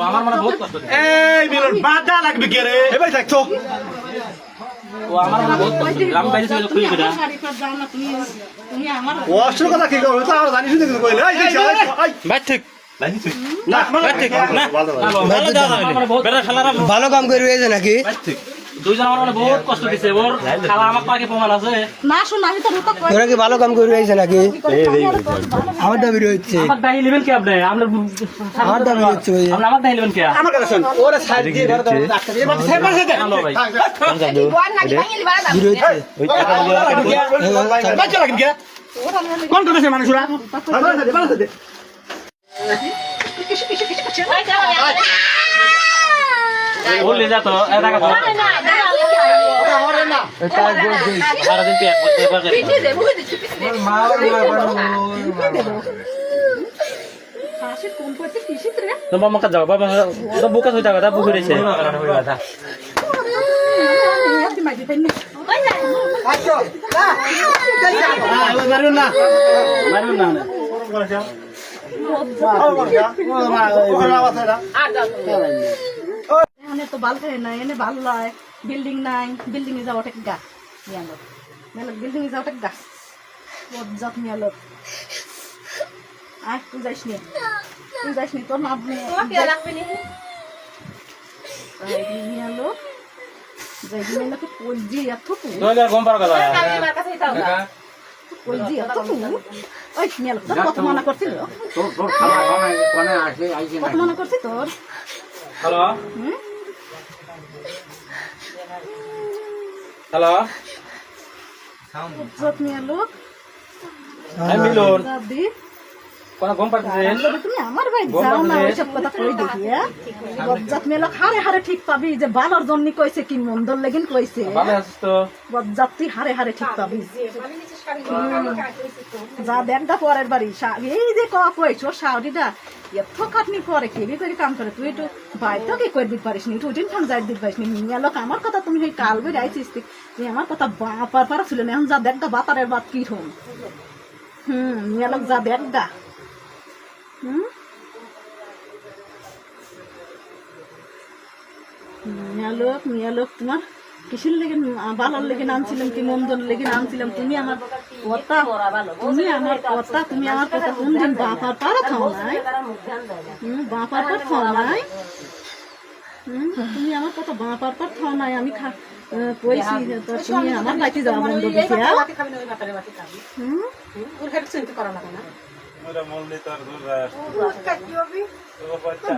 আমার মনে বহুত কষ্ট দিছে। এই মিলন বাধা লাগবে কে রে এ ভাই দেখছো ও আমার মনে বহুত কষ্ট দিছে। আমি বাইরে চলে খুলে গেলা অস্ত্র কথা কি করো তো আর জানিস না কিন্তু কইলে এই ভাই ঠিক না ঠিক না ভালো ভালো দাদা বেটা শালারা ভালো কাম করে রয়েছে নাকি দুইজন আমার মনে বহুত কষ্ট দিছে। ওর খালা আমার পাকে প্রমাণ আছে। না শোনা আমি তো রুতো কই তোরা কি ভালো কাম করে রয়েছে নাকি আমার দাবি রয়েছে আমার দাহি নেবেন কি আপনি? আমরা আমার দাবি রয়েছে ভাই আপনি আমার দাহি নেবেন কি? আমার কথা শুন ওরে সাইড দিয়ে ধরে রাখতে এবার সাইড পাশে দে হ্যালো ভাই। বল নাকি ভাঙিল বাড়া দাও বাচ্চা লাগেন কে কোন কথা সে মানুষরা ভালো দে বললে যা তো এ টাকা তো সারা দিন পেট করতে পারে। হাসি কোন করতে কিসিত রে তোমার মাকে যাও বাবা তো বুকা হইতা কথা বুক হইছে। এত মাইতে তাই না মারুন না মারুন না না এখানে তো ভালো থাকে না এনে ভালো লয় বিল্ডিং নাই বিল্ডিং এ যাওয়া থেকে গা ইয়ালো মেলো বিল্ডিং এ যাওয়া থেকে গা বজ্জাত মেলো আর তুই যাইস নি তোর না মেলো যাই মেলো তো কলজি এত তুই নইলে গম পার কথা কলজি এত তুই ওই মেলো তোর কত মনে করছিল কত মনে করছি তোর হ্যালো হ্যালো বজ্জাত মেলো আমি মিলন দাদি কোন গম পারতেছেন? তুমি আমার ভাই যাও না ওইসব কথা কই দেখি বজ্জাত মেলো হারে হারে ঠিক পাবি যে বালর জন্য কইছে কি মন্দর লেগিন কইছে ভালো আছিস তো? বজ্জাত তুই হারে হারে ঠিক পাবি যা দেখটা পরের বাড়ি এই যে কইছ শাওরিটা এত খাটনি করে কেবি করে কাম করে তুই একটু ভাই তো কি করে দিতে পারিস নি তুই দিন যাই দিতে পারিস নি মেলোক আমার কথা তুমি সেই কাল বই আইছিস তুই আমার কথা বাপার পারা ছিল না এখন যা দেখটা বাতারের বাত কি হম মেলোক যা দেখটা মিয়ালোক তোমার কিসের লেগে বালার লেগে নামছিলাম কি নন্দন লেগে নামছিলাম তুমি আমার কথা কোনদিন বাপার পারা খাও নাই বাপার পার খাও নাই তুমি আমার কথা বাপার পার খাও নাই আমি কইছি তুমি আমার বাড়িতে যাওয়া বন্ধ দিছি